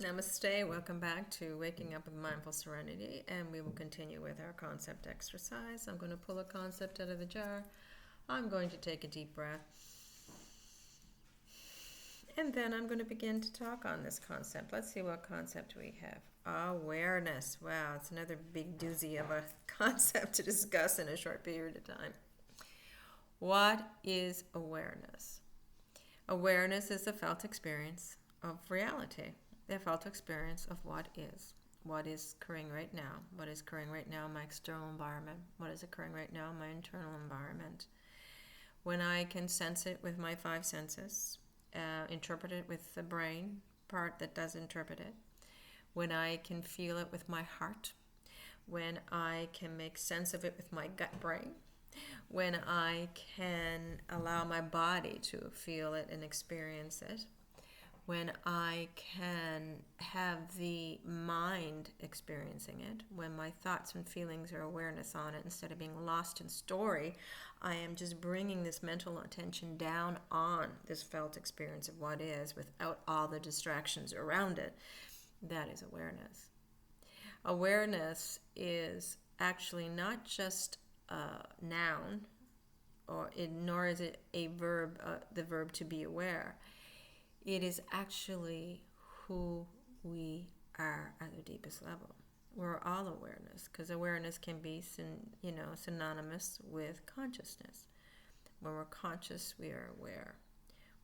Namaste, welcome back to Waking Up with Mindful Serenity, and we will continue with our concept exercise. I'm going to pull a concept out of the jar. I'm going to take a deep breath, and then I'm going to begin to talk on this concept. Let's see what concept we have. Awareness. Wow, it's another big doozy of a concept to discuss in a short period of time. What is awareness? Awareness is the felt experience of reality. The felt experience of what is occurring right now, what is occurring right now in my external environment, what is occurring right now in my internal environment. When I can sense it with my five senses, interpret it with the brain part that does interpret it, when I can feel it with my heart, when I can make sense of it with my gut brain, when I can allow my body to feel it and experience it, when I can have the mind experiencing it, when my thoughts and feelings are awareness on it, instead of being lost in story, I am just bringing this mental attention down on this felt experience of what is without all the distractions around it. That is awareness. Awareness is actually not just a noun, nor is it a verb, the verb to be aware. It is actually who we are at the deepest level. We're all awareness, because awareness can be synonymous with consciousness. When we're conscious, we are aware.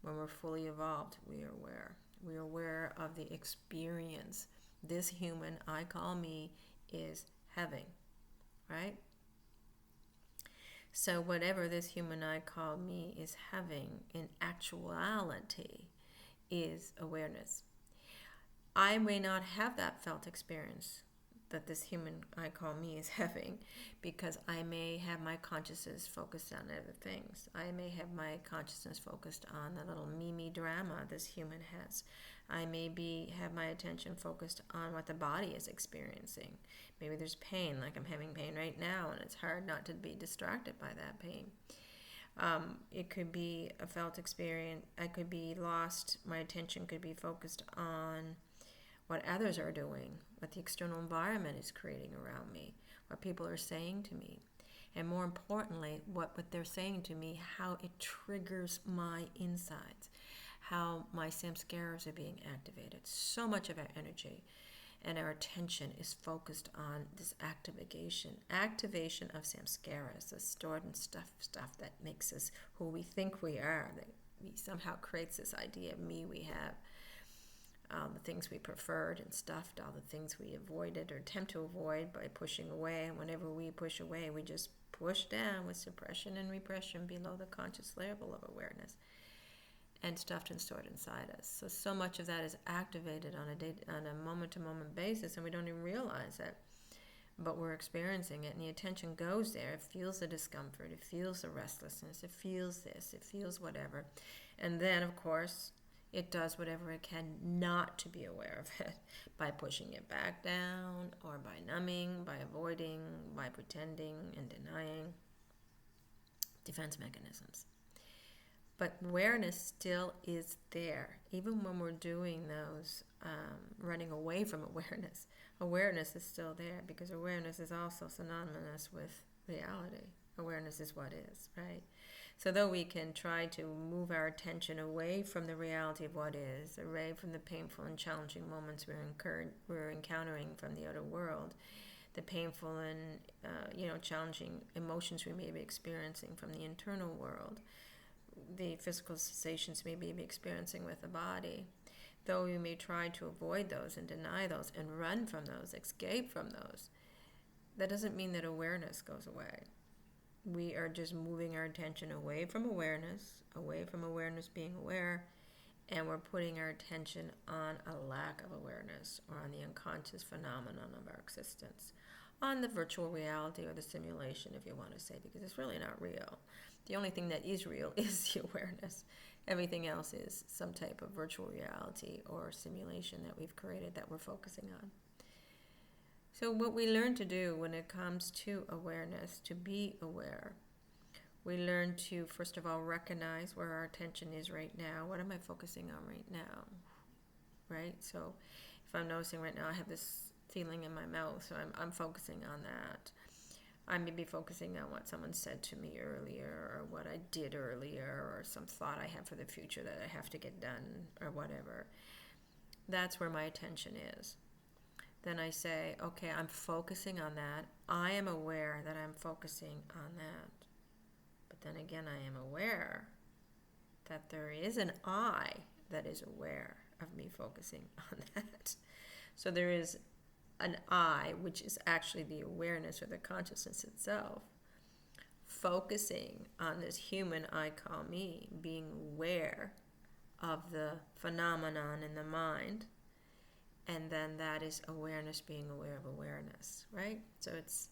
When we're fully evolved, we are aware. We are aware of the experience this human I call me is having, right? So whatever this human I call me is having in actuality is awareness. I may not have that felt experience that this human I call me is having, because I may have my consciousness focused on other things. I may have my consciousness focused on the little me drama this human has. I may have my attention focused on what the body is experiencing. Maybe there's pain, like I'm having pain right now, and it's hard not to be distracted by that pain. It could be a felt experience. I could be lost. My attention could be focused on what others are doing, what the external environment is creating around me, what people are saying to me, and more importantly, what they're saying to me, how it triggers my insides, how my samskaras are being activated. So much of our energy and our attention is focused on this activation of samskaras, the stored and stuff that makes us who we think we are, that we somehow creates this idea of me we have. The things we preferred and stuffed, all the things we avoided or attempt to avoid by pushing away. And whenever we push away, we just push down with suppression and repression below the conscious level of awareness, and stuffed and stored inside us. So much of that is activated on a moment-to-moment basis, and we don't even realize it. But we're experiencing it, and the attention goes there. It feels the discomfort. It feels the restlessness. It feels this. It feels whatever. And then, of course, it does whatever it can not to be aware of it, by pushing it back down, or by numbing, by avoiding, by pretending and denying. Defense mechanisms. But awareness still is there, even when we're doing those, running away from awareness. Awareness is still there, because awareness is also synonymous with reality. Awareness is what is, right? So though we can try to move our attention away from the reality of what is, away from the painful and challenging moments we're encountering from the outer world, the painful and challenging emotions we may be experiencing from the internal world, the physical sensations we may be experiencing with the body, though we may try to avoid those and deny those and run from those, escape from those, that doesn't mean that awareness goes away. We are just moving our attention away from awareness being aware, and we're putting our attention on a lack of awareness, or on the unconscious phenomenon of our existence, on the virtual reality or the simulation, if you want to say, because it's really not real. The only thing that is real is the awareness. Everything else is some type of virtual reality or simulation that we've created that we're focusing on. So what we learn to do when it comes to awareness, to be aware, we learn to, first of all, recognize where our attention is right now. What am I focusing on right now? Right? So If I'm noticing right now I have this feeling in my mouth, so I'm focusing on that. I may be focusing on what someone said to me earlier, or what I did earlier, or some thought I have for the future that I have to get done, or whatever. That's where my attention is. Then I say, okay, I'm focusing on that. I am aware that I'm focusing on that. But then again, I am aware that there is an I that is aware of me focusing on that. So there is an I, which is actually the awareness or the consciousness itself, focusing on this human I call me, being aware of the phenomenon in the mind, and then that is awareness being aware of awareness, right? So it's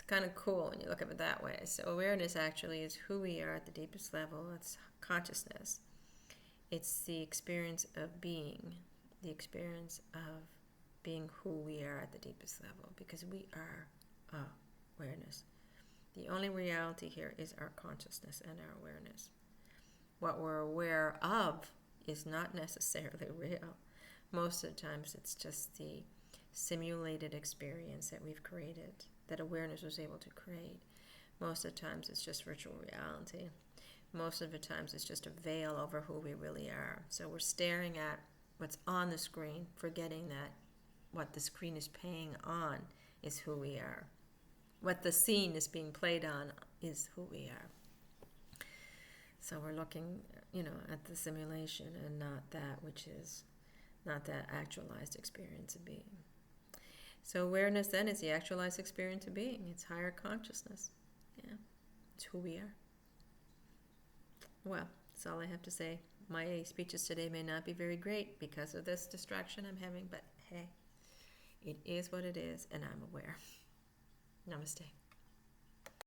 kind of cool when you look at it that way. So awareness actually is who we are at the deepest level. It's consciousness. It's the experience of being, the experience of being who we are at the deepest level, because we are awareness. The only reality here is our consciousness and our awareness. What we're aware of is not necessarily real. Most of the times it's just the simulated experience that we've created, that awareness was able to create. Most of the times it's just virtual reality. Most of the times it's just a veil over who we really are. So we're staring at what's on the screen, forgetting that what the screen is playing on is who we are. What the scene is being played on is who we are. So we're looking, at the simulation and not that which is, not that actualized experience of being. So awareness then is the actualized experience of being. It's higher consciousness. Yeah, it's who we are. Well, that's all I have to say. My speeches today may not be very great because of this distraction I'm having, but hey, it is what it is, and I'm aware. Namaste.